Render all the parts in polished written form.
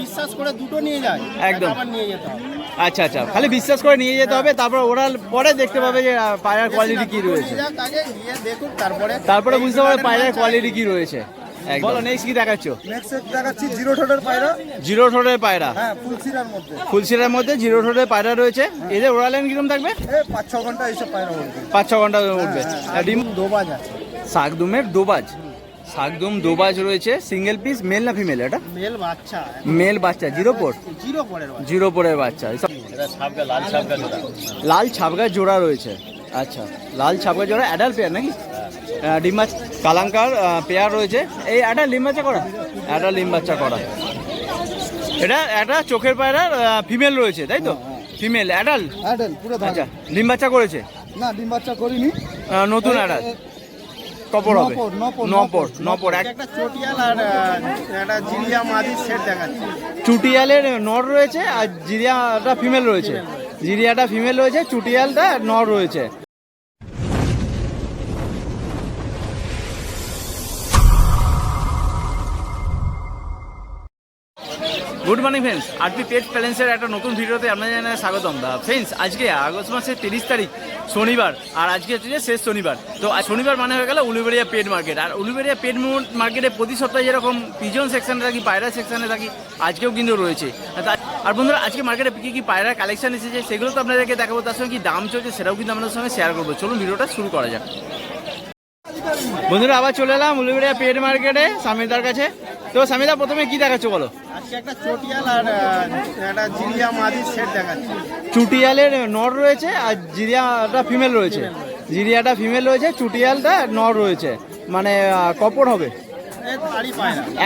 বিশ্বাস করে দুটো নিয়ে যায়, একদম নিয়ে যেতে হবে। আচ্ছা আচ্ছা, খালি বিশ্বাস করে নিয়ে যেতে হবে, তারপর ওরা পরে দেখতে পাবে যে পায়রার কোয়ালিটি কি রয়েছে, দেখুন তারপরে বুঝতে পারবে পায়রার কোয়ালিটি কি রয়েছে। বলো নেক্সট কি দেখাচ্ছ? নেক্সট দেখাচ্ছি জিরো ঠোঁটের পায়রা। জিরো ঠোঁটের পায়রা, হ্যাঁ ফুলসিরার মধ্যে। ফুলসিরার মধ্যে জিরো ঠোঁটের পায়রা রয়েছে। এদের ওড়া লাইন কিরকম থাকবে? 5-6 ঘন্টা এইসব পায়রা উঠবে। 5-6 ঘন্টা উঠবে। ডিম দোবাজ আছে, শাকদুমের দোবাজ, শাকদুম দোবাজ রয়েছে। সিঙ্গেল পিস, মেল না ফিমেল? এটা মেল বাচ্চা, মেল বাচ্চা, জিরো পরের বাচ্চা। লাল ছাবগা জোড়া রয়েছে। আচ্ছা, লাল ছাবগা জোড়া অ্যাডাল্ট পেয়ার নাকি? ডিম কালাঙ্কার পেয়ার রয়েছে। এই অ্যাডাল্ট ডিম বাচ্চা করা, অ্যাডাল্ট ডিম বাচ্চা করা। এটা একটা চোখের পায়রার ফিমেল রয়েছে, তাই তো? ফিমেল অ্যাডাল্ট পুরো। আচ্ছা, ডিম বাচ্চা করেছে? না ডিম বাচ্চা করিনি, নতুন অ্যাডাল্ট। কপর হবে নপর। একটা চটিয়াল আর একটা জিরিয়া মাদি সেট দেখাচ্ছি। চুটিয়ালের নর রয়েছে আর জিরিয়াটা ফিমেল রয়েছে। জিরিয়াটা ফিমেল রয়েছে, চুটিয়ালটা নর রয়েছে। গুড মর্নিং ফ্রেন্ডস, আরপি পেট প্যালেন্সের একটা নতুন ভিডিওতে আপনাদের জানাই স্বাগতম। ফ্রেন্ডস, আজকে আগস্ট মাসের 30 তারিখ শনিবার, আর আজকে হচ্ছে শেষ শনিবার। তো শনিবার মানে হয়ে গেল উলুবেড়িয়া পেট মার্কেট। আর উলুবেড়িয়া পেট মার্কেটে প্রতি সপ্তাহে যেরকম পিজন সেকশনে থাকি, পায়রা সেকশনে থাকি, আজকেও কিন্তু রয়েছে। আর বন্ধুরা, আজকে মার্কেটে কী কী পায়রার কালেকশন এসেছে সেগুলো তো আপনাদেরকে দেখাবো, তার সঙ্গে কী দাম চলছে সেটাও কিন্তু আপনাদের সঙ্গে শেয়ার করবো। চলুন ভিডিওটা শুরু করা যাক। বন্ধুরা, আবার চলে এলাম উলুবেড়িয়া পেট মার্কেটে সামিদার কাছে। তো সামিদা, প্রথমে কি দেখাচ্ছ বলো? আজকে একটা চটিয়াল আর একটা জিরিয়া মাদি সেট দেখাচ্ছি। চুটিয়ালের নর রয়েছে আর জিরিয়াটা ফিমেল রয়েছে। জিরিয়াটা ফিমেল রয়েছে, চুটিয়ালটা নর রয়েছে। মানে কপর হবে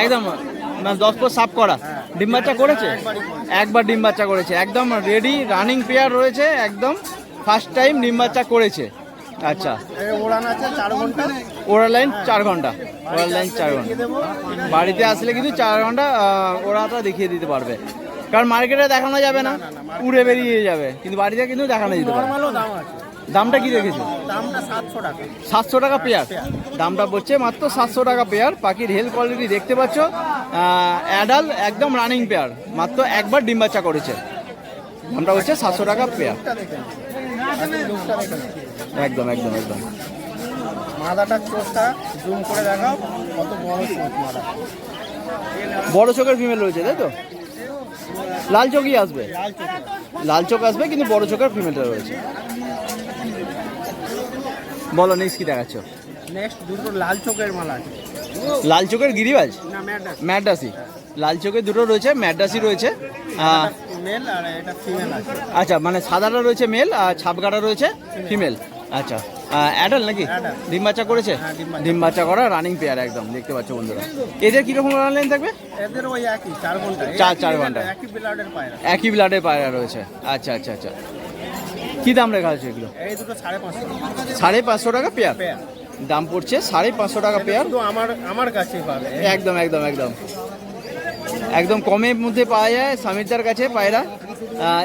একদম, মানে 10 পর সাফ করা। ডিম বাচ্চা করেছে? একবার ডিম বাচ্চা করেছে, একদম রেডি রানিং পেয়ার রয়েছে, একদম ফার্স্ট টাইম ডিম বাচ্চা করেছে। আচ্ছা, ওড়ান আছে 4 ঘন্টা, ওড়া লাইন 4 ঘন্টা, ওড়া লাইন 4 ঘন্টা। বাড়িতে আসলে কিন্তু 4 ঘন্টা ওড়াটা দেখিয়ে দিতে পারবে, কারণ মার্কেটে দেখানো যাবে না, উড়ে বেরিয়ে যাবে, কিন্তু বাড়িতে কিন্তু দেখানো যেতে পারবে। দামটা কি রেখেছো? দামটা 700 টাকা। 700 টাকা পেয়ার দামটা পড়ছে, মাত্র 700 টাকা পেয়ার। পাখির হেলথ কোয়ালিটি দেখতে পাচ্ছ, অ্যাডাল্ট একদম রানিং পেয়ার, মাত্র একবার ডিম বাচ্চা করেছে। দামটা হচ্ছে 700 টাকা পেয়ার। একদম একদম একদম। মাদাটা চোখটা জুম করে দেখাও, কত বড় চোখ মাদা। বড় চোখের ফিমেল রয়েছে, তাই তো? লাল চোখই আসবে, লাল চোখ আসবে, কিন্তু বড় চোখের ফিমেলটা রয়েছে। বলো নেক্সট কি দেখাচ্ছ? নেক্সট দুটো লাল চোখের মালা আছে। লাল চোখের গিরিবাজ, না ম্যাডাসি। লাল চোখের দুটো রয়েছে, ম্যাডাসি রয়েছে। মেল আর এটা ফিমেল আছে। আচ্ছা, মানে সাদাটা রয়েছে মেল আর ছাপগাটা রয়েছে ফিমেল। আচ্ছা, অ্যাডাল্ট নাকি? ডিম বাচ্চা করেছে? ডিম বাচ্চা করা রানিং পেয়ার, একদম দেখতে পাচ্ছ বন্ধুরা। এদের কিরকম রানিং থাকবে? এদের ওই একই 4 ঘন্টা, 4 ঘন্টা, একই ব্লাডের পায়রা, একই ব্লাডের পায়রা রয়েছে। আচ্ছা আচ্ছা আচ্ছা, কি দাম রেখা আছে এগুলো? এই দুটো 550। 550 টাকা পেয়ার দাম পড়ছে, 550 টাকা পেয়ার। তো আমার কাছেই পাবে। একদম একদম একদম একদম কমের মধ্যে পাওয়া যায় সামিরদার কাছে পায়রা,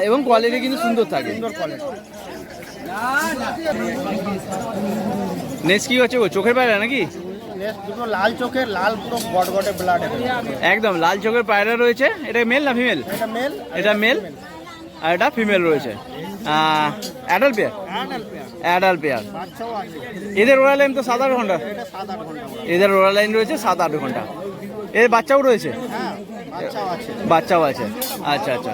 এবং কোয়ালিটি কিন্তু সুন্দর থাকে। নেক্সট কি হচ্ছে? চোখের পায়রা নাকি? দুটো লাল চোখের, লাল পুরো গটগটে ব্লাড, একদম লাল চোখের পায়রা রয়েছে। এটা মেল না ফিমেল? এটা মেল আর এটা ফিমেল রয়েছে। Adult pair, adult pair. এদের ওড়া লাইন তো 7-8 ঘন্টা, এদের ওড়া লাইন রয়েছে 7-8 ঘন্টা। এর বাচ্চাও রয়েছে? বাচ্চাও আছে। আচ্ছা আচ্ছা,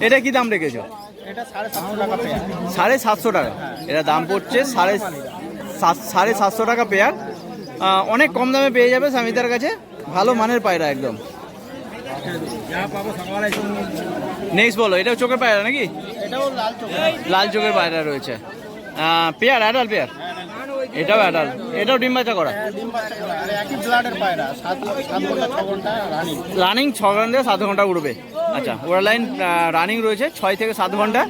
এটা কি দাম রেখেছো? এটা 750 টাকা পেয়ার। 750 টাকা এটা দাম পড়ছে, 750 টাকা পেয়ার। অনেক কম দামে পেয়ে যাবে সামিদার কাছে, ভালো মানের পায়রা একদম। নেক্সট বলো, এটাও চোখের পায়রা নাকি? এটাও লাল চোখ, লাল চোখের পায়রা রয়েছে। পেয়ার অ্যাডাল্ট পেয়ার, এটাও অ্যাডাল্ট, এটাও ডিম বাচ্চা করা, একই ব্লাডের পায়রা। 7 ঘন্টা 6 ঘন্টা রানিং 6 ঘন্টা 7 ঘন্টা উড়বে। আচ্ছা, ওরা লাইন রানিং রয়েছে 6 থেকে 7 ঘন্টা।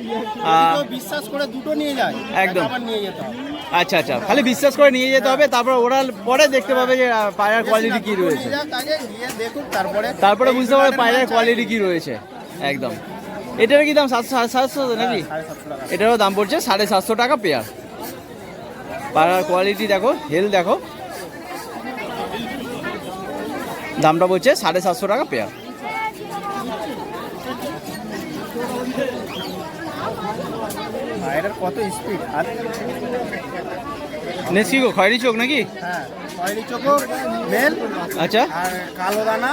বিশ্বাস করে দুটো নিয়ে যায়, একদম নিয়ে যেতে হবে। আচ্ছা আচ্ছা, খালি বিশ্বাস করে নিয়ে যেতে হবে, তারপর ওরা পরে দেখতে পাবে যে পায়রার কোয়ালিটি কি রয়েছে, তারপরে বুঝতে পারবে পায়রার কোয়ালিটি কি রয়েছে। একদম। এটার কি দাম? 750 নাকি? এটারও দাম পড়ছে 750 টাকা পেয়ার। পায়রার কোয়ালিটি দেখো, হেলথ দেখো, দামটা পড়ছে 750 টাকা পেয়ার। পায়রার কত স্পিড আর নেক্সট কি গো, খয়েরি চোখ নাকি? হ্যাঁ, খয়েরি চোখো মেল আচ্ছা, আর কালো দানা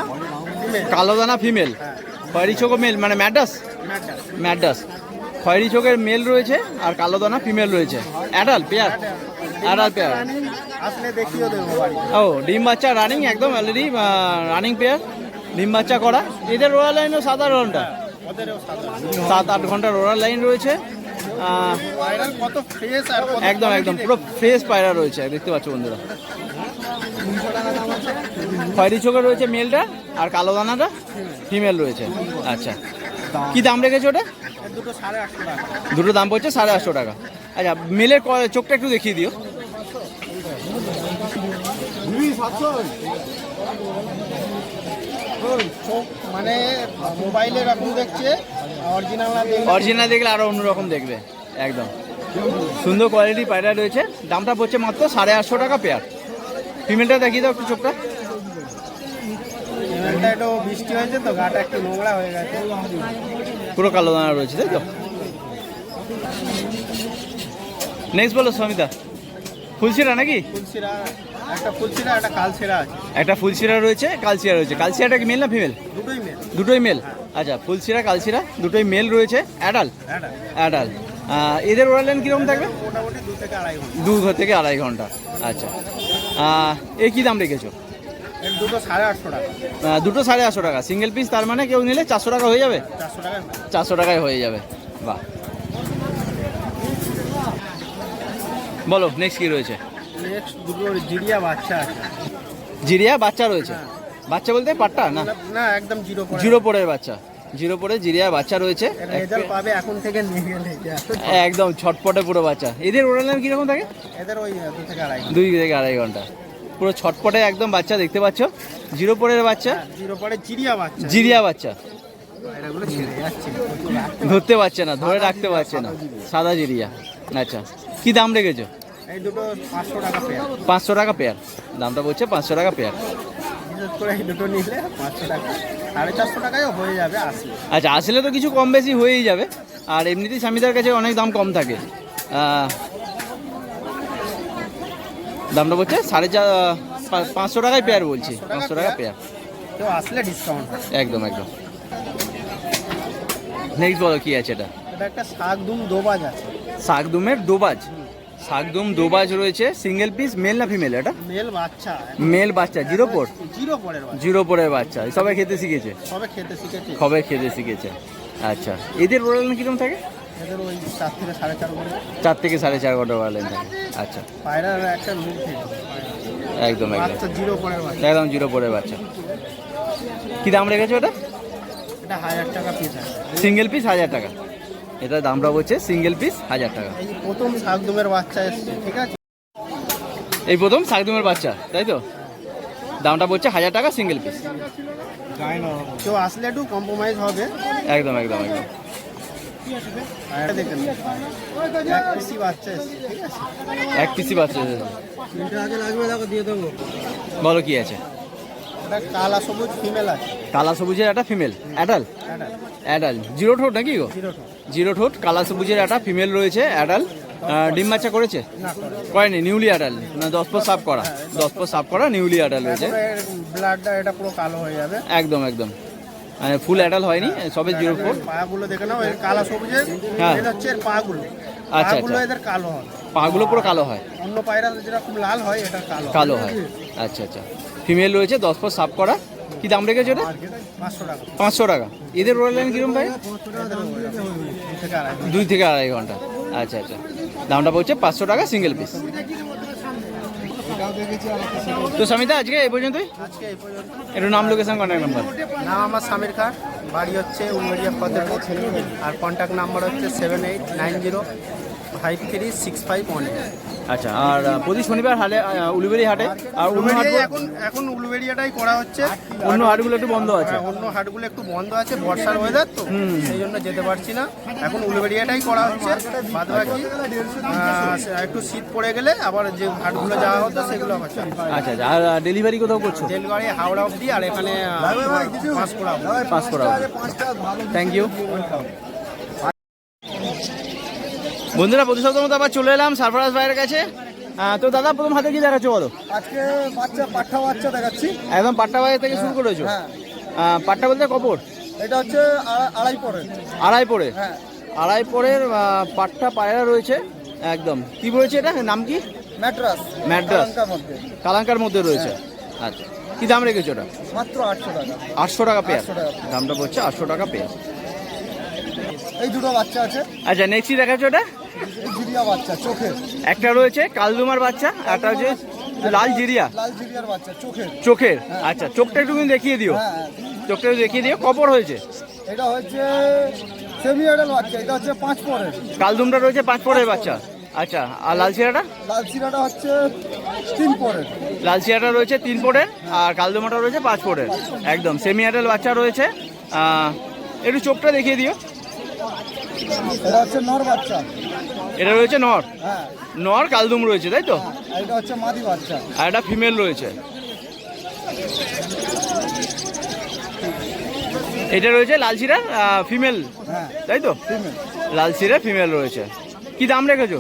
ফিমেল। কালো দানা ফিমেল, হ্যাঁ, খয়েরি চোখও মেল, মানে ম্যাডাস। ম্যাডাস। ম্যাডাস খয়েরি চোখের মেল রয়েছে আর কালো দানা ফিমেল রয়েছে। Adult pair, adult pair. আসলে দেখিও দেবো বাড়ি। ও ডিম বাচ্চা রানিং, একদম অলরেডি রানিং পেয়ার, ডিম বাচ্চা করা। এদের রোয়াল লাইনও 7-8 ঘন্টা, ওদেরও সাদা। 7-8 ঘন্টা রোয়াল লাইন রয়েছে। পায়রার কত ফ্রেশ আর কত একদম একদম পুরো ফ্রেশ পায়রা রয়েছে, দেখতে পাচ্ছ বন্ধুরা। খয়েরি চোখে রয়েছে মেলটা আর কালো দানাটা ফিমেল রয়েছে। আচ্ছা, কি দাম রেখেছে ওটা? এর দুটো 850 টাকা। দুটো দাম পড়ছে 850 টাকা। আচ্ছা, মেলের চোখটা একটু দেখিয়ে দিও। চোখ মানে মোবাইলে এরকম দেখছে, অরিজিনাল না দেখলে অরিজিনাল দেখলে আরো অন্যরকম দেখবে। একদম সুন্দর কোয়ালিটি পায়রা রয়েছে। দামটা পড়ছে মাত্র 850 টাকা পেয়ার। ফিমেলটা দেখিয়ে দাও একটু চোখটা। পেমেন্টটা একটু বৃষ্টি হয়েছে তো, গাটা একটু নোংরা হয়ে গেছে। পুরো কালো দানা রয়েছে, তাই তো? নেক্সট বলো সমিতা। ফুলশিরা নাকি? ফুলশিরা, একটা ফুলশিরা একটা কালশিরা আছে। একটা ফুলশিরা রয়েছে, কালশিরা রয়েছে। কালশিরাটা কি মেল না ফিমেল? দুটোই মেল। দুটোই মেল। আচ্ছা, ফুলশিরা কালশিরা দুটোই মেল রয়েছে। অ্যাডাল, হ্যাঁ, অ্যাডাল। এদের ওরাল লাইন কীরকম থাকবে? মোটামুটি 2 থেকে 2.5 ঘন্টা। 2 থেকে 2.5 ঘন্টা। আচ্ছা, এ কী দাম রেখেছো? এর দুটো 850 টাকা। দুটো 850 টাকা সিঙ্গেল পিস। তার মানে কেউ নিলে 400 টাকা হয়ে যাবে? 400 টাকা। 400 টাকায় হয়ে যাবে। বাহ, বলো নেক্সট কি রয়েছে? নেক্সট দুটো জিরিয়া বাচ্চা আছে। জিরিয়া বাচ্চা রয়েছে। বাচ্চা বলতে পাট্টা না? না, একদম জিরো পড়ে। জিরো পরের বাচ্চা, জিরো পরে জিরিয়া বাচ্চা রয়েছে। রেজাল্ট পাবে এখন থেকে নিয়ে গেলে। একদম ছটপটে পুরো বাচ্চা। এদের ওরাল লাইন কীরকম থাকে? এদের ওই 2 থেকে 2.5 ঘন্টা। 2 থেকে 2.5 ঘন্টা পুরো ছটপটে একদম বাচ্চা, দেখতে পাচ্ছ। জিরো পরের বাচ্চা, জিরো পরে জিরিয়া বাচ্চা। জিরিয়া বাচ্চা। এগুলো ছেড়ে যাচ্ছে। ধরতে পারছে না, ধরে রাখতে পারছে না। সাদা জিরিয়া। আচ্ছা, কি দাম রেখেছো? এই দুটো 500 টাকা পেয়ার। 500 টাকা পেয়ার। দামটা বলছে 500 টাকা পেয়ার। বিশেষ করে এই দুটো নিলে 500 টাকা, 450 টাকায়ও হয়ে যাবে। 80। আচ্ছা, আসলে তো কিছু কম বেশি হয়েই যাবে। আর এমনিতেই স্বামীদের কাছে অনেক দাম কম থাকে। দামটা বলছে 550 টাকায় পেয়ার বলছি। 500 টাকা পেয়ার। কেউ আসলে ডিসকাউন্ট হয়। একদম একদম। নেক্সট বলো কি আছে এটা? এটা একটা শাকদুম দোবাজ আছে। শাকদুমের দোবাজ। শাকদুম দোবাজ রয়েছে। সিঙ্গেল পিস, মেল না ফিমেল এটা? মেল বাচ্চা। মেল বাচ্চা, জিরো পর। জিরো পরের বাচ্চা। জিরো পরের বাচ্চা। সবাই খেতে শিখেছে? সবে খেতে শিখেছে। সবাই খেতে শিখেছে। আচ্ছা, এদের ওরাল কিরকম থাকে? এদের ওই 4 থেকে 4.5 ঘন্টা। 4 থেকে 4.5 ঘন্টা ওরাল থাকে। আচ্ছা, পায়রার একটা লুক থেকে একদম একদম বাচ্চা জিরো পরের বাচ্চা। একদম জিরো পরের বাচ্চা। কি দাম রেখেছো ওটা? এটা 1000 টাকা পিস আছে। সিঙ্গেল পিস 1000 টাকা। এটা দামটা বলছে সিঙ্গেল পিস 1000 টাকা। এই যে প্রথম শাকদুমের বাচ্চা এসছে, ঠিক আছে? এই প্রথম শাকদুমের বাচ্চা, তাই তো? দামটা বলছে 1000 টাকা সিঙ্গেল পিস। কেউ আসলে একটু কম্প্রোমাইজ হবে। একদম একদম একদম। পায়রা দেখেন, এক পিসি বাচ্চা এসছে, ঠিক আছে? এক পিসি বাচ্চা এসেছে। তিনটে আগে লাগবে, দেখো দিয়ে দেবো। বলো কি আছে? এটা কালা সবুজ ফিমেল আছে। কালা সবুজের একটা ফিমেল, অ্যাডাল। অ্যাডাল জিরো ঠোঁট নাকি গো? জিরো টো। জিরো ঠোঁট, কালা সবুজের একটা ফিমেল রয়েছে, অ্যাডাল। ডিম বাচ্চা করেছে? না করে। করেনি, নিউলি অ্যাডাল। না, 10 পর সাফ করা, 10 পর সাফ করা নিউলি অ্যাডাল রয়েছে। ব্লাডটা এটা পুরো কালো হয়ে যাবে। একদম একদম, মানে ফুল অ্যাডাল হয়নি, সবে 04। পাগুলো দেখে নাও, এর কালা সবুজের। হ্যাঁ। এটা হচ্ছে এর পাগুলো। আচ্ছা, পাগুলো আচ্ছা। এদের কালো হয়। পাগুলো পুরো কালো হয়। অন্য পায়রা যেরকম লাল হয়, এটা কালো কালো হয়। আচ্ছা আচ্ছা, ফিমেল রয়েছে, 10 পর সাফ করা। কি দাম রেখেছে ওটা? 500 টাকা। 500 টাকা। এদের ওরাল লাইন কিরম ভাই? 2 থেকে 2.5 2 থেকে 2.5 ঘন্টা। আচ্ছা আচ্ছা, দামটা বলছে 500 টাকা সিঙ্গেল পিস। তো সমিতা আজকে এই পর্যন্তই। আজকে এই পর্যন্ত। একটু নাম, লোকেশন, কন্ট্যাক্ট নাম্বার। নাম আমার সামির খান, বাড়ি হচ্ছে উলবেড়িয়া ফতেপুর, আর কন্ট্যাক্ট নাম্বার হচ্ছে 7890536518। আচ্ছা, আর প্রতি শনিবার হাটে উলুবেড়ি হাটে, আর অন্য হাট উলুবেড়িয়ায় এখন উলুবেড়িয়াটাই করা হচ্ছে। অন্য হাটগুলো একটু বন্ধ আছে। অন্য হাটগুলো একটু বন্ধ আছে, বর্ষার ওয়েদার তো, সেই জন্য যেতে পারছি না। এখন উলুবেড়িয়াটাই করা হচ্ছে। বাদ বাকি একটু শীত পড়ে গেলে আবার যে হাটগুলো যাওয়া হতো সেগুলো আবার চালু। আচ্ছা আচ্ছা, আর ডেলিভারি কোথাও করছো? রেলগাড়ি হাওড়া অবধি, আর এখানে পাঁশকুড়া। Thank you. বন্ধুরা, প্রতি সপ্তাহের মতো আবার চলে এলাম সারফরাজ ভাইয়ের কাছে। তো দাদা, প্রথম হাতে কি দেখাচ্ছ বলো? আজকে পাঠা বাচ্চা দেখাচ্ছি। একদম পাট্টা বাজার থেকে শুরু করেছো? হ্যাঁ। পাট্টা বলতে কপর? এটা হচ্ছে আড়াই পরে। আড়াই পরে? হ্যাঁ, আড়াই পরের পাট্টা পায়রা রয়েছে। একদম কি বলেছে এটা, নাম কি? ম্যাড্রাস। ম্যাড্রাস মধ্যে, কালাঙ্কার মধ্যে রয়েছে। আচ্ছা, কি দাম রেখেছো ওটা? মাত্র 800 টাকা। 800 টাকা পেয়ার? 800 টাকা। দামটা পড়ছে 800 টাকা পেয়ার। এই দুটো বাচ্চা আছে। আচ্ছা, নেক্সট কি দেখাচ্ছ ওটা? জিরিয়া বাচ্চা, চোখের। একটা রয়েছে কালদুমার বাচ্চা, একটা হচ্ছে লাল জিরিয়া। লাল জিরিয়ার বাচ্চা, চোখের। চোখের? আচ্ছা, চোখটা একটু দেখিয়ে দিও। হ্যাঁ, চোখটা একটু দেখিয়ে দিও। কপর হয়েছে? এটা হচ্ছে সেমি অ্যাডাল বাচ্চা। এটা হচ্ছে 5 পরের। কালদুমটা রয়েছে 5 পরের বাচ্চা। আচ্ছা, আর লাল চিরাটা? লাল চিরাটা হচ্ছে 3 পরের। লাল চিরাটা রয়েছে 3 পরের, আর কালদুমাটা রয়েছে 5 পরের। একদম সেমি অ্যাডাল বাচ্চা রয়েছে। একটু চোখটা দেখিয়ে দিও। এটা হচ্ছে নর বাচ্চা। এটা রয়েছে নর? হ্যাঁ, নর কালদুম রয়েছে, তাই তো? আর এটা হচ্ছে মাদি বাচ্চা। আর এটা ফিমেল রয়েছে। এটা রয়েছে লাল চিরার ফিমেল, হ্যাঁ, তাই তো? ফিমেল। লাল চিরার ফিমেল রয়েছে। কি দাম রেখেছো?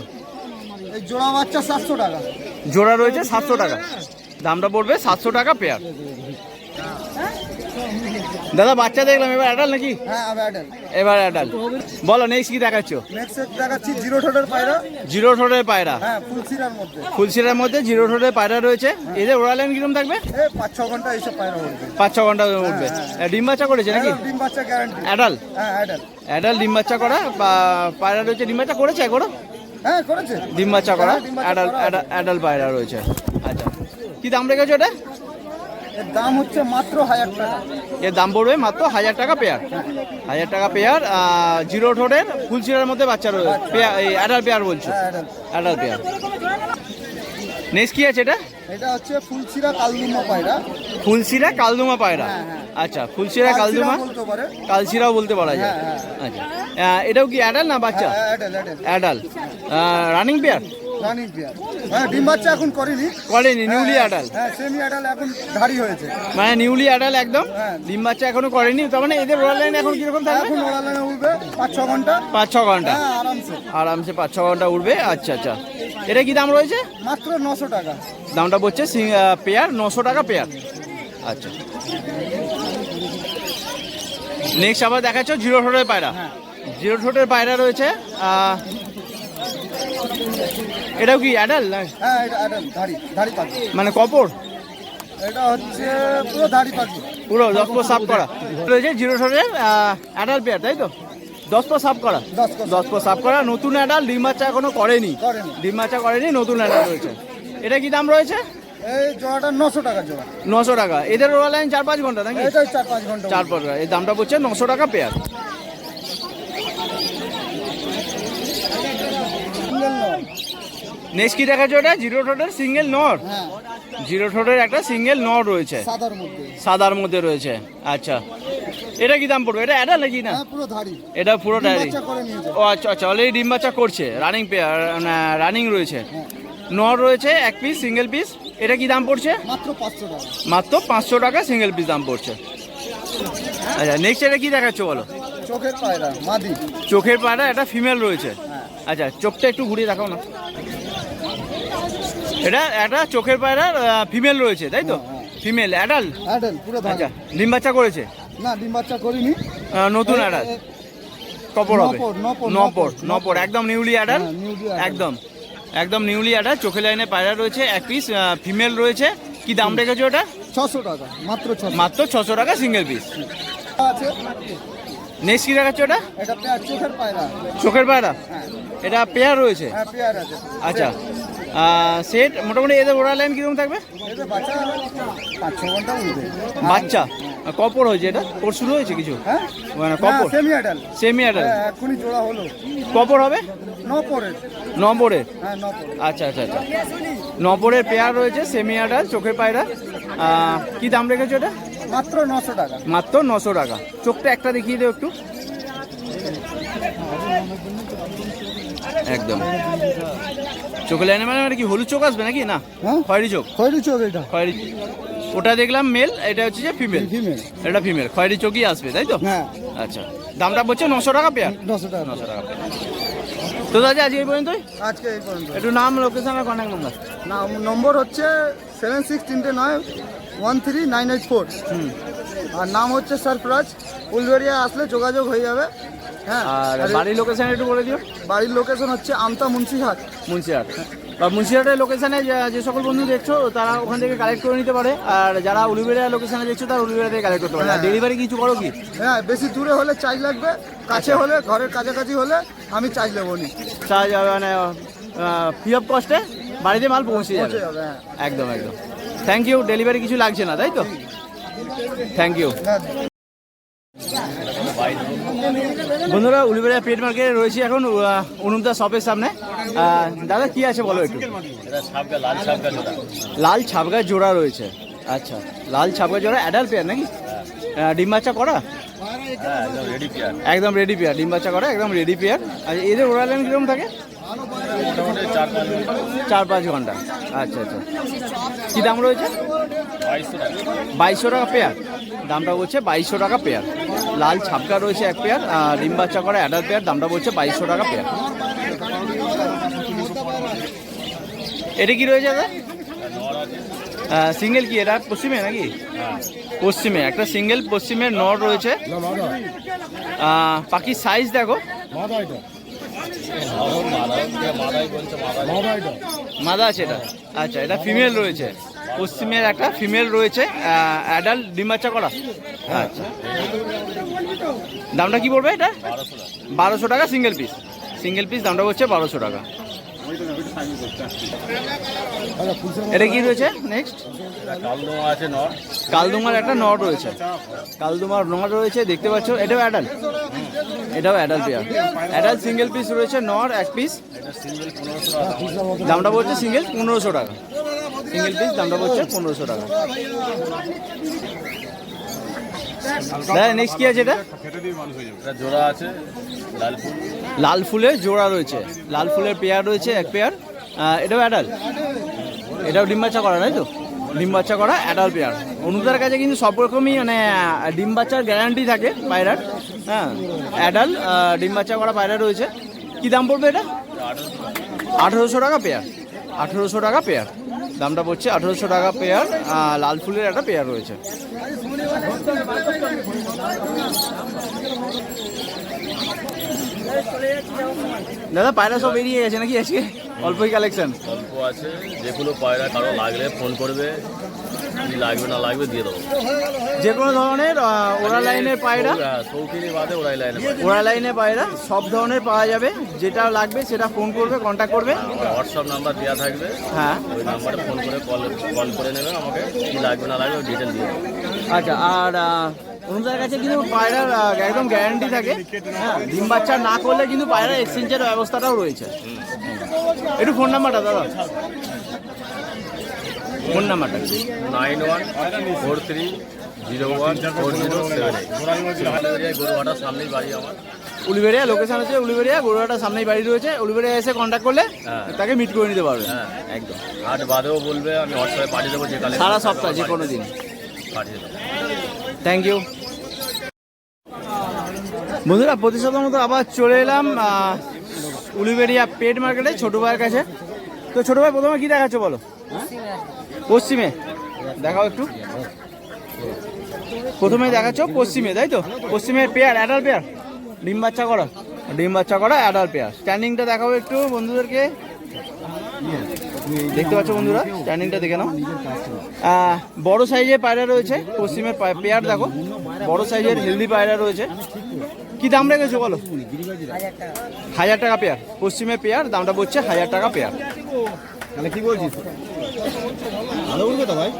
এই জোড়া বাচ্চা 700 টাকা। জোড়া রয়েছে 700 টাকা। দামটা পড়বে 700 টাকা পেয়ার। দাদা, বাচ্চা দেখলাম, এবার অ্যাডাল নাকি? হ্যাঁ, অ্যাডাল। এবার অ্যাডাল। বলো, নেক্সট কি দেখাচ্ছ? নেক্সট দেখাচ্ছি জিরো ঠোঁটের পায়রা। জিরো ঠোঁটের পায়রা? হ্যাঁ, ফুলসিরার মধ্যে। ফুলসিরার মধ্যে জিরো ঠোঁটের পায়রা রয়েছে। এদের ওড়া লাইন কিরকম থাকবে? 5-6 ঘন্টা এইসব পায়রা উঠবে। 5-6 ঘন্টা উঠবে। ডিম বাচ্চা করেছে নাকি? ডিম বাচ্চা গ্যারান্টি। অ্যাডাল? হ্যাঁ, অ্যাডাল। অ্যাডাল ডিম বাচ্চা করা পায়রা রয়েছে। ডিম বাচ্চা করেছে একবারও? হ্যাঁ, করেছে। ডিম বাচ্চা করা ডিম বাচ্চা অ্যাডাল করা আছে। অ্যাডাল পায়রা রয়েছে। আচ্ছা, কি দাম রেখেছো এটা? এর দাম হচ্ছে মাত্র 1000 টাকা। এর দাম পড়বে মাত্র 1000 টাকা পেয়ার। 1000 টাকা পেয়ার। জিরো ঠোঁটের ফুলচিরার মধ্যে বাচ্চা রয়েছে। পেয়ার, এই অ্যাডাল পেয়ার বলছো? হ্যাঁ, অ্যাডাল। Adult pair. নেক্সট কি আছে এটা? এটা হচ্ছে ফুলসিরা কালদুমা পায়রা। ফুলচিরা কালদুমা পায়রা? হ্যাঁ, হ্যাঁ। আচ্ছা, ফুলচিরা কালদুমা, বলতে পারে। কালচিরাও বলতে পারা যায়। হ্যাঁ, আচ্ছা, এটাও কি অ্যাডাল না বাচ্চা? হ্যাঁ, adult, adult. Adult. Running pair? Running pair. হ্যাঁ, ডিম বাচ্চা এখন করেনি। করেনি, নিউলি অ্যাডাল? হ্যাঁ, সেমি অ্যাডাল এখন ধাড়ি হয়েছে। মানে নিউলি অ্যাডাল একদম। হ্যাঁ। ডিম বাচ্চা এখনো করেনি, তার মানে এদের ওড়া লাইন এখন কিরকম থাকবে? এখন ওড়ালানে উঠবে 5-6 ঘন্টা। 5-6 ঘন্টা? হ্যাঁ, আরামসে। আরামসে 5-6 ঘন্টা উঠবে। আচ্ছা আচ্ছা, এটা কি দাম রয়েছে? মাত্র 900 টাকা। দামটা পড়ছে পেয়ার 900 টাকা পেয়ার। আচ্ছা, নেক্সট আবার দেখাচ্ছ জিরো ঠোঁটের পায়রা। হ্যাঁ। জিরো ঠোঁটের পায়রা রয়েছে। এটাও কি অ্যাডাল? হ্যাঁ, এটা অ্যাডাল, ধাড়ি পাখি। মানে কপর? এটা হচ্ছে পুরো ধাড়ি পাখি। পুরো 10 পো সাফ করা রয়েছে। জিরো ঠোঁটের অ্যাডাল পেয়ার, তাই তো? 10 পো সাফ করা? 10 পো সাফ করা। নতুন অ্যাডাল, ডিম বাচ্চা এখনো করেনি? ডিম বাচ্চা করেনি, নতুন অ্যাডাল রয়েছে। এটা কি দাম রয়েছে? এই জোড়াটা 900 টাকা জোড়া। 900 টাকা। এদের ওড়া লাইন 4-5 ঘন্টা নাকি? এটাই 4-5 ঘন্টা। 4 ঘন্টা। এই দামটা পড়ছে 900 টাকা পেয়ার। নেক্সট কি দেখাচ্ছ ওটা? জিরো ঠোঁটের সিঙ্গেল নর? হ্যাঁ, জিরো ঠোঁটের একটা সিঙ্গেল নর রয়েছে, সাদার মধ্যে। সাদার মধ্যে রয়েছে। আচ্ছা, এটা কি দাম পড়বে? এটা অ্যাডাল নাকি না? হ্যাঁ, পুরো ধাড়ি। এটা পুরো ডিম ডায়েরি? বাচ্চা করে নিয়েছে। ও আচ্ছা আচ্ছা, অলরেডি ডিম বাচ্চা করছে। রানিং পেয়ার, রানিং রয়েছে। হ্যাঁ। নর রয়েছে 1 পিস, সিঙ্গেল পিস। এটা কি দাম পড়ছে? মাত্র 500 টাকা। মাত্র 500 টাকা সিঙ্গেল পিস দাম পড়ছে। আচ্ছা, নেক্সট এটা কি দেখাচ্ছ বলো? চোখের পায়রা, মাদি। চোখের পায়রা, এটা ফিমেল রয়েছে। হ্যাঁ। আচ্ছা, চোখটা একটু ঘুরিয়ে দেখাও না। এটা একটা চোখের পায়রার ফিমেল রয়েছে, তাই তো? Female adult? অ্যাডাল, পুরো ধাড়ি। আচ্ছা, ডিম বাচ্চা করেছে? না, ডিম বাচ্চা করিনি। নতুন অ্যাডাল? কপর হবে? নপর। নপর, একদম নিউলি অ্যাডাল। হ্যাঁ, newly addal। একদম একদম নিউলি অ্যাডাল। চোখের লাইনে পায়রা রয়েছে 1 পিস, ফিমেল রয়েছে। কি দাম রেখেছো ওটা? 600 টাকা, মাত্র 600। মাত্র 600 টাকা সিঙ্গেল পিস। আছে। নেক্সট কি দেখাচ্ছ ওটা? এটা পেয়ার, চোখের পায়রা। চোখের পায়রা? হ্যাঁ, এটা পেয়ার রয়েছে? হ্যাঁ, পেয়ার আছে। আচ্ছা, সেট মোটামুটি এদের ওড়া লাইন কীরকম থাকবে? এদের বাচ্চা 5-6 ঘন্টা উঠবে। বাচ্চা কপর হয়েছে, এটা পর শুরু হয়েছে কিছু হ্যাঁ মানে কপর সেমি অ্যাডাল। সেমি অ্যাডাল এখনই জোড়া হলো। কপর হবে নপরের। নম্বরের? হ্যাঁ নপরের। আচ্ছা আচ্ছা আচ্ছা, নম্বরের পেয়ার রয়েছে, সেমি অ্যাডাল, চোখের পায়রা। কি দাম রেখেছো এটা? মাত্র 900 টাকা। মাত্র 900 টাকা। চোখটা একটা দেখিয়ে দেও একটু। একদম চোখে লাইনে মানে কি হলুদ চোখ আসবে নাকি? না হ্যাঁ খয়েরি চোখ। খয়েরি চোখ এটা। খয়েরি, ওটা দেখলাম মেল, এটা হচ্ছে যে ফিমেল। ফিমেল। এটা ফিমেল, খয়েরি চোখই আসবে তাই তো? হ্যাঁ। আচ্ছা, দামটা বলছে 900 টাকা পেয়ার। 900 টাকা। 900 টাকা পেয়ার। তো দাদা আজকে এই পর্যন্তই। আজকে এই পর্যন্ত। একটু নাম, লোকেশন আর কন্ট্যাক্ট নাম্বার। নম্বর হচ্ছে 7639139884। আর নাম হচ্ছে সরফরাজ। উলবেড়িয়া আসলে যোগাযোগ হয়ে যাবে। হ্যাঁ। আর বাড়ির লোকেশন একটু বলে দিও। বাড়ির লোকেশন হচ্ছে আমতা মুন্সিহাট। মুন্সিহাট। বা মুন্সিহাটের লোকেশানে যে সকল বন্ধু দেখছো তারা ওখান থেকে কালেক্ট করে নিতে পারে, আর যারা উলুবেড়িয়া লোকেশানে দেখছো তারা উলুবেড়িয়া থেকে কালেক্ট করতে পারে। আর ডেলিভারি কিছু করো কি? হ্যাঁ, বেশি দূরে হলে চার্জ লাগবে, কাছে হলে ঘরের কাছাকাছি হলে আমি চার্জ নেবো নি। চার্জ মানে ফ্রি অফ কস্টে বাড়িতে মাল পৌঁছে যাবে। হ্যাঁ একদম একদম। Thank you. ডেলিভারি কিছু লাগছে না তাই তো? Thank you. বন্ধুরা, উলুবেড়িয়া পেট মার্কেটে রয়েছে এখন অনুপদা শপের সামনে। দাদা কি আছে বলো একটু। লাল ছাবগা জোড়া রয়েছে। আচ্ছা, লাল ছাবগা জোড়া অ্যাডাল্ট পেয়ার নাকি? ডিম বাচ্চা করা? একদম রেডি পেয়ার, ডিম বাচ্চা করা একদম রেডি পেয়ার। আর এদের ওড়া লাইন কিরকম থাকে? 4-5 ঘন্টা। আচ্ছা আচ্ছা, কি দাম রয়েছে? 2200 টাকা পেয়ার। দামটা বলছে 2200 টাকা পেয়ার। লাল ছাপকা রয়েছে এক পেয়ার, ডিম বাচ্চা করা অ্যাডাল্ট পেয়ার, দামটা বলছে 2200 টাকা পেয়ার। এটা কি রয়েছে দাদা? সিঙ্গেল কি এটা? পশ্চিমে নাকি? পশ্চিমে একটা সিঙ্গেল পশ্চিমের নর রয়েছে। পাখির সাইজ দেখো, মাদা আছে এটা। আচ্ছা, এটা ফিমেল রয়েছে, পশ্চিমের একটা ফিমেল রয়েছে, অ্যাডাল্ট, ডিম বাচ্চা করা। আচ্ছা, দামটা কি পড়বে এটা? 1200 টাকা সিঙ্গেল পিস। সিঙ্গেল পিস দামটা হচ্ছে 1200 টাকা। এটা কি রয়েছে নেক্সট? কালদুমার একটা নট রয়েছে, কালদুমার নট রয়েছে দেখতে পাচ্ছ। এটাও অ্যাডাল্ট, এটাও adult pair. Adult single piece রয়েছে, নর এক পিস। দামটা বলছে সিঙ্গেল 1500 টাকা। সিঙ্গেল পিস দামটা বলছে 1500 টাকা। নেক্সট কি আছে? এটা জোড়া আছে, লাল ফুল। লাল ফুলের জোড়া রয়েছে, লাল ফুলের পেয়ার রয়েছে এক পেয়ার। এটাও অ্যাডাল্ট, এটাও ডিম বাচ্চা করা নয় তো? ডিম বাচ্চা করা অ্যাডাল্ট পেয়ার। অনুদার কাছে কিন্তু সব রকমই মানে ডিম বাচ্চার গ্যারান্টি থাকে পায়রার। হ্যাঁ, অ্যাডাল্ট ডিম বাচ্চা করা পায়রা রয়েছে। কি দাম পড়বে এটা? 1800 টাকা পেয়ার। 1800 টাকা পেয়ার, দামটা পড়ছে 1800 টাকা পেয়ার। লাল ফুলের একটা পেয়ার রয়েছে। দাদা পায়রা সব বেরিয়ে গেছে নাকি আজকে? অল্পই কালেকশন। অল্প আছে, যেগুলো পায়রা কারো লাগলে ফোন করবে, কি লাগবে না লাগবে দিয়ে দেবো। যে কোনো ধরনের ওড়া লাইনের পায়রা, সৌকিনি বাদে ওড়াই লাইনে ওড়া লাইনে পায়রা সব ধরনের পাওয়া যাবে। যেটা লাগবে সেটা ফোন করবে, কন্ট্যাক্ট করবে। হোয়াটসঅ্যাপ নাম্বার দেওয়া থাকবে, হ্যাঁ ওই নাম্বারে ফোন করে কল করে নেবে আমাকে, কি লাগবে না লাগবে ডিটেল দিয়ে দেবো। আচ্ছা, আর অনুদার কাছে কিন্তু পায়রার একদম গ্যারান্টি থাকে। হ্যাঁ, ডিম বাচ্চা না করলে কিন্তু পায়রা এক্সচেঞ্জের ব্যবস্থাটাও রয়েছে। একটু ফোন নাম্বারটা দাদা, ফোন নাম্বারটা 9143014078। গরুহাটার সামনেই বাড়ি আমার। উলুবেড়িয়া লোকেশন হচ্ছে উলুবেড়িয়া, গরুহাটার সামনেই বাড়ি রয়েছে। উলুবেড়িয়া এসে কন্ট্যাক্ট করলে তাকে মিট করে নিতে পারবে। হ্যাঁ একদম। হাট বাদেও বলবে, আমি হোয়াটসঅ্যাপে পাঠিয়ে দেবো। যে কালে সারা সপ্তাহ যে কোনো দিন পাঠিয়ে দেবো। Thank you. বন্ধুরা, প্রতিশোধের মতো আবার চলে এলাম উলুবেড়িয়া পেট মার্কেটে ছোটো ভাইয়ের কাছে। তো ছোটো ভাই, প্রথমে কি দেখাচ্ছ বলো? পশ্চিমে দেখাও একটু। প্রথমে দেখাচ্ছ পশ্চিমে তাই তো? পশ্চিমের পেয়ার, অ্যাডাল্ট পেয়ার, ডিম বাচ্চা করা, ডিম বাচ্চা করা অ্যাডাল্ট পেয়ার। স্ট্যান্ডিংটা দেখাও একটু বন্ধুদেরকে। দেখতে পাচ্ছ বন্ধুরা, স্ট্যান্ডিংটা দেখে নাও। বড় সাইজের পায়রা রয়েছে পশ্চিমের পেয়ার, দেখো বড় সাইজের হেলদি পায়রা রয়েছে। কি দাম রেখেছো বলো? 1000 টাকা পেয়ার। পশ্চিমের পেয়ার, দামটা পড়ছে 1000 টাকা পেয়ার। তাহলে কি বলছিস? ভালো উঠবে তো ভাই?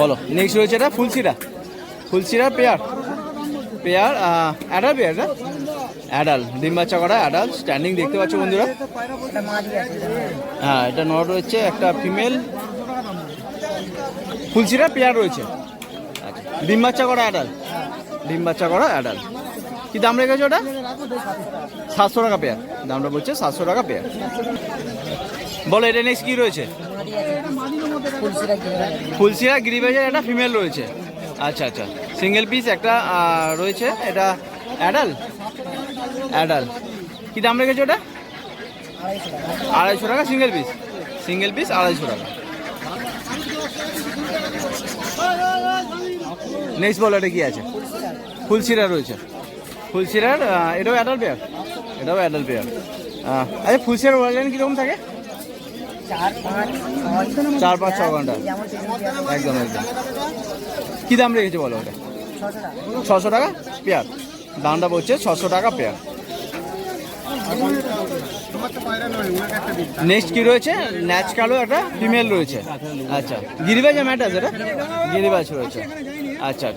বলো নেক্সট রয়েছে এটা ফুলসিরা পেয়ার অ্যাডাল পেয়ার না অ্যাডাল ডিম বাচ্চা করা অ্যাডাল স্ট্যান্ডিং দেখতে পাচ্ছ বন্ধুরা। হ্যাঁ এটা নর রয়েছে একটা ফিমেল ফুলসিরা পেয়ার রয়েছে। আচ্ছা ডিম বাচ্চা করা অ্যাডাল কি দাম রেখেছো ওটা? 700 টাকা পেয়ার, দামটা বলছে 700 টাকা পেয়ার। বলো এটা নেক্সট কি রয়েছে? ফুলসিরা গিরিবাজের একটা ফিমেল রয়েছে। আচ্ছা আচ্ছা সিঙ্গেল পিস একটা রয়েছে, এটা অ্যাডাল কি দাম রেখেছো ওটা? 250 টাকা সিঙ্গেল পিস 250 টাকা। নেক্সট বলো এটা কি আছে? ফুলসিরা রয়েছে, ফুলসিরার এটাও অ্যাডাল পেয়ার আচ্ছা ফুলসিরার ওয়ারলাইন কীরকম থাকে? 4-5-6 ঘন্টা একদম কি দাম রেখেছে বলো ওটা? 600 টাকা পেয়ার, দামটা বলছে 600 টাকা পেয়ার। নেক্সট কি রয়েছে? ন্যাচ কালো একটা ফিমেল রয়েছে। আচ্ছা গিরিবাজ ম্যাটাস এটা গিরিবাজ রয়েছে। আচ্ছা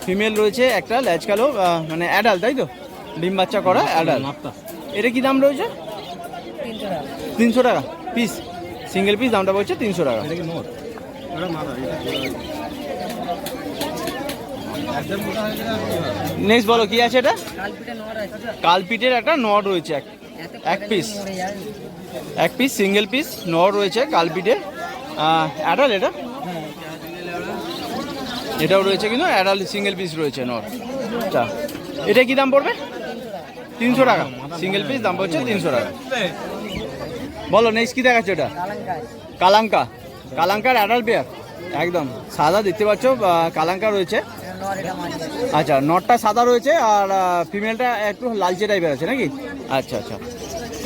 ফিমেল রয়েছে একটা ল্যাচ কালো মানে অ্যাডাল তাই তো? ডিম বাচ্চা করা অ্যাডাল। এটা কি দাম রয়েছে? 300 টাকা পিস সিঙ্গেল পিস, দামটা বলছে 300 টাকা। নেক্সট বলো কি আছে এটা? কালপিটের একটা নট রয়েছে এক পিস সিঙ্গেল পিস নট রয়েছে কালপিটের অ্যাডাল এটাও রয়েছে কিন্তু অ্যাডাল সিঙ্গেল পিস রয়েছে নট। আচ্ছা এটা কি দাম পড়বে? 300 টাকা সিঙ্গেল পিস, দাম পড়ছে 300 টাকা। বলো নেক্সট কি দেখাচ্ছে এটা? কালাঙ্কার অ্যাডাল পেয়ার একদম সাদা দেখতে পাচ্ছ, কালাঙ্কা রয়েছে। আচ্ছা নটটা সাদা রয়েছে আর ফিমেলটা একটু লালচে টাইপের আছে নাকি? আচ্ছা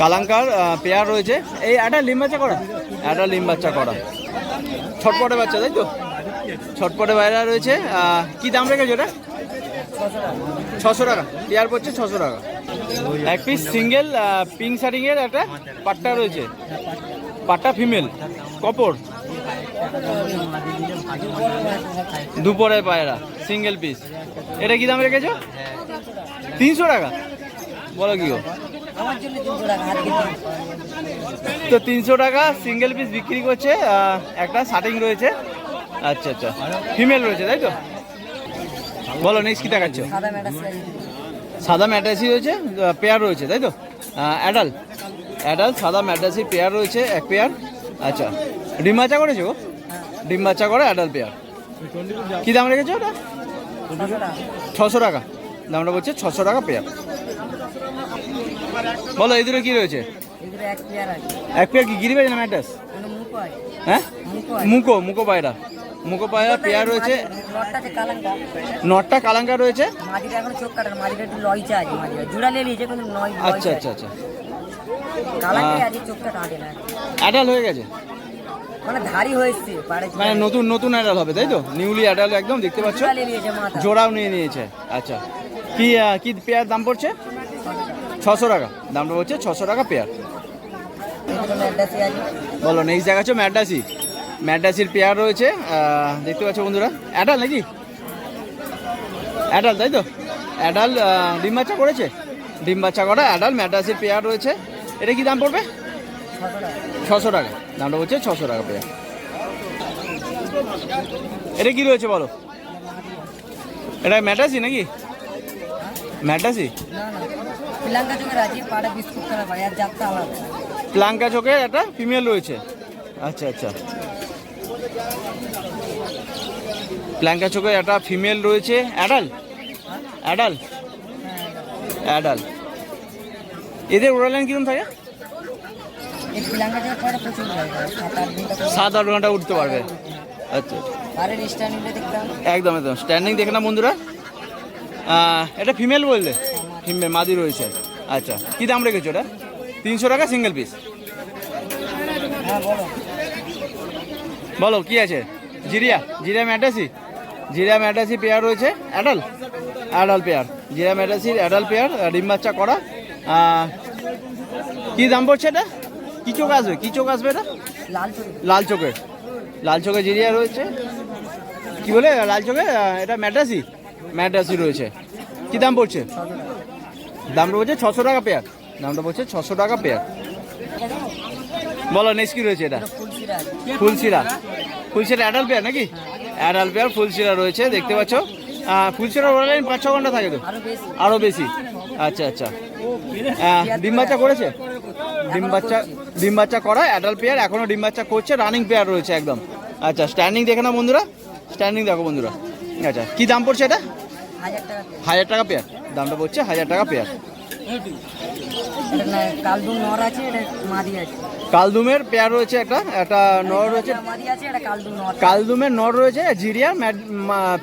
কালাঙ্কার পেয়ার রয়েছে। এই অ্যাডাল ডিম বাচ্চা করা ছটপটে বাচ্চা তাই তো? ছটপটে বাইরা রয়েছে। কি দাম রেখেছে ওটা? 600 টাকা পেয়ার পড়ছে 600 টাকা। এক পিস সিঙ্গেল পিঙ্ক শার্টিংয়ের একটা পাট্টা রয়েছে, পাট্টা ফিমেল কপর দুপুরের পায়রা সিঙ্গেল পিস। এটা কি দাম রেখেছো? 300 টাকা। বলো কি গো? তো 300 টাকা সিঙ্গেল পিস বিক্রি করছে। একটা শার্টিং রয়েছে। আচ্ছা ফিমেল রয়েছে তাই তো? বলো নেক্সট কি দেখাচ্ছ? সাদা ম্যাটাসি রয়েছে পেয়ার রয়েছে তাই তো? অ্যাডাল সাদা ম্যাটাসি পেয়ার রয়েছে এক পেয়ার। আচ্ছা ডিম বাচ্চা করেছো? ডিম বাচ্চা করে অ্যাডাল পেয়ার। কি দাম রেখেছো ওটা? 600 টাকা, দামটা বলছে 600 টাকা পেয়ার। বলো এই দুটো কি রয়েছে? এক পেয়ার কি গিরিবাজ না ম্যাটাস? হ্যাঁ মুকো পায়রা পেয়ার রয়েছে। নটটা কালাঙ্কা রয়েছে। আচ্ছা অ্যাডাল হয়ে গেছে মানে নতুন অ্যাডাল হবে তাই তো? নিউলি অ্যাডাল একদম দেখতে পাচ্ছ, জোড়াও নিয়েছে। আচ্ছা কি পেয়ার দাম পড়ছে? 600 টাকা, দামটা হচ্ছে 600 টাকা পেয়ার। বলো নেক্সট দেখাচ্ছ ম্যাডাসির পেয়ার রয়েছে দেখতে পাচ্ছ বন্ধুরা। অ্যাডাল নাকি? অ্যাডাল তাই তো? অ্যাডাল ডিম বাচ্চা করেছে, ডিম বাচ্চা করা অ্যাডাল ম্যাডাসির পেয়ার রয়েছে। এটা কি দাম পড়বে? 600 টাকা, দামটা হচ্ছে 600 টাকা পেয়ার। এটা কি রয়েছে বলো? এটা ম্যাডাসি নাকি? ম্যাডাসি প্লাঙ্কা চোখের একটা ফিমেল রয়েছে। আচ্ছা প্লাঙ্কা চোখের একটা ফিমেল রয়েছে। অ্যাডাল এদের ওড়ালেন কিরকম থাকে? 7-8 ঘন্টা উঠতে পারবে। আচ্ছা একদম স্ট্যান্ডিং দেখে না বন্ধুরা। এটা ফিমেল বললে? ফিমেল মাদি রয়েছে। আচ্ছা কি দাম রেখেছো এটা? 300 টাকা সিঙ্গেল পিস। বলো কি আছে? জিরা ম্যাটাসি পেয়ার রয়েছে। অ্যাডাল পেয়ার জিরা ম্যাটাসির অ্যাডাল পেয়ার ডিম বাচ্চা করা কি দাম পড়ছে এটা? কি চোখ আসবে, কি চোখ আসবে এটা? লাল চোখের, লাল চোখের জিরিয়া রয়েছে। কি বলে লাল চোখে? এটা ম্যাড্রাসি, ম্যাড্রাসি রয়েছে। কি দাম পড়ছে? দামটা বলছে 600 টাকা পেয়ার। দামটা বলছে 600 টাকা পেয়ার। বলো নেক্সট কি রয়েছে? এটা ফুলশিরা, ফুলশিরা অ্যাডাল্ট পেয়ার নাকি? অ্যাডাল্ট পেয়ার ফুলশিরা রয়েছে, দেখতে পাচ্ছ। ফুলশিরা ওরা 5-6 ঘন্টা থাকে তো, আরও বেশি। আচ্ছা আচ্ছা, ডিম বাচ্চা করেছে? ডিম বাচ্চা করা অ্যাডাল্ট পেয়ার, এখনও ডিম বাচ্চা করছে, রানিং পেয়ার রয়েছে একদম। আচ্ছা, স্ট্যান্ডিং দেখে না বন্ধুরা, স্ট্যান্ডিং দেখো বন্ধুরা। আচ্ছা, কি দাম পড়ছে এটা? 1000 টাকা পেয়ার। দামটা পড়ছে 1000 টাকা পেয়ার। কালদুমের পেয়ার রয়েছে, একটা নর রয়েছে, কালদুমের নর রয়েছে, জিরিয়া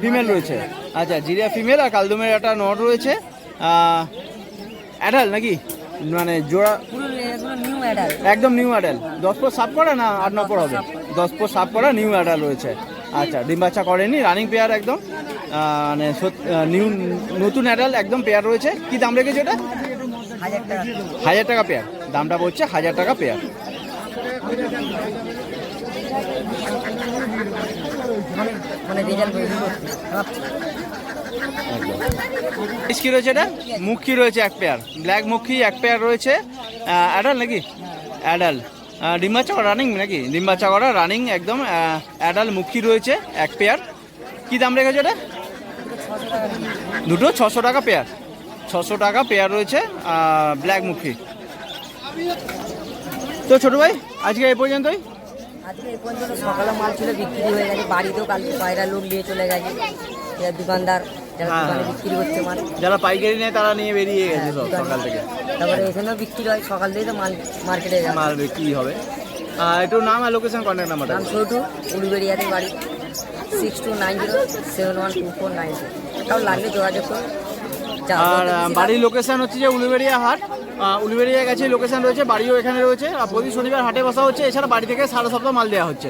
ফিমেল রয়েছে। আচ্ছা, জিরিয়া ফিমেল আর কালদুমের একটা নর রয়েছে। অ্যাডাল নাকি, মানে জোড়া? একদম নিউ অ্যাডাল। 10 পর সাফ করা না 8-9 পর হবে? 10 পর সাফ করা নিউ অ্যাডাল রয়েছে। আচ্ছা, ডিম বাচ্চা করেনি, রানিং পেয়ার একদম, মানে নিউ নতুন অ্যাডাল একদম পেয়ার রয়েছে। কি দাম রেখেছে এটা? 1000 টাকা পেয়ার। দামটা বলছে 1000 টাকা পেয়ার। কি রয়েছে এটা? মুখী রয়েছে এক পেয়ার, ব্ল্যাক মুখী এক পেয়ার রয়েছে। অ্যাডাল নাকি? অ্যাডাল। ডিম বাচ্চা করা রানিং নাকি? ডিম বাচ্চা করা রানিং একদম, অ্যাডাল মুখী রয়েছে এক পেয়ার। কি দাম রেখেছে এটা? দুটো 600 টাকা পেয়ার। 600 টাকা পেয়ার রয়েছে ব্ল্যাক মুখী। তো ছোট ভাই, আজকে এই পর্যন্তই। আজকে এই পর্যন্ত সকালে মাল ছিল, বিক্রি হয়ে গেছে। বাড়িতেও কালকে পায়রা লোক নিয়ে চলে গেছে, দোকানদার যারা দোকানে বিক্রি করছে মাল, যারা পাইকারি নেয় তারা নিয়ে বেরিয়ে গেছে সব সকাল থেকে। তারপরে এখানেও বিক্রি হয়, সকাল থেকে তো মাল মার্কেটে যায়। মাল বিক্রি হবে। একটু নাম আর লোকেশন, কন্ট্যাক্ট নাম্বারটা। নাম ছোটু, উলুবেড়িয়াতে বাড়ি, 6290711292। তাও লাগলে যোগাযোগ করুন। আর বাড়ির লোকেশন হচ্ছে যে উলুবেড়িয়া হাট, উলুবেড়িয়া গেছে লোকেশন রয়েছে, বাড়িও এখানে রয়েছে। আর প্রতি শনিবার হাটে বসা হচ্ছে, এছাড়া বাড়ি থেকে সারা সপ্তাহ মাল দেওয়া হচ্ছে।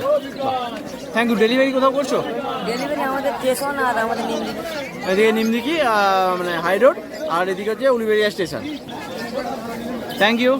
Thank you. ডেলিভারি কোথাও করছো? ডেলিভারি আমাদের স্টেশন আর আমাদের নিমদিঘি। এদিকে নিমদিঘি মানে হাই রোড, আর এদিকে হচ্ছে উলুবেড়িয়া স্টেশন। Thank you.